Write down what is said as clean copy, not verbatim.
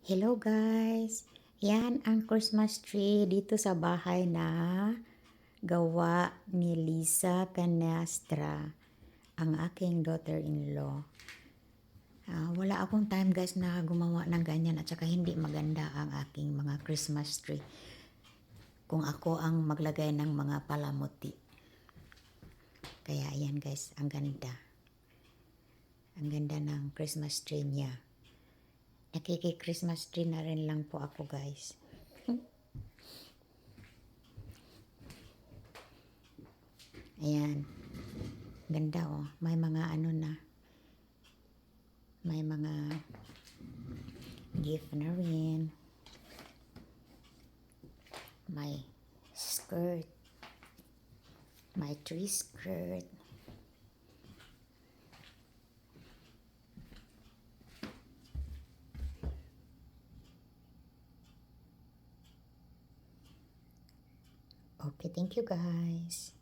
Hello guys! Yan ang Christmas tree dito sa bahay na gawa ni Lisa Canastra, ang aking daughter-in-law. Wala akong time guys na gumawa ng ganyan at saka hindi maganda ang aking mga Christmas tree kung ako ang maglagay ng mga palamuti. Kaya ayan guys, ang ganda. Ang ganda ng Christmas tree niya. Nakiki-Christmas tree na rin lang po ako guys. Ayan. Ganda oh. May mga ano na. May mga gift na rin. May skirt. May tree skirt. Okay, thank you guys.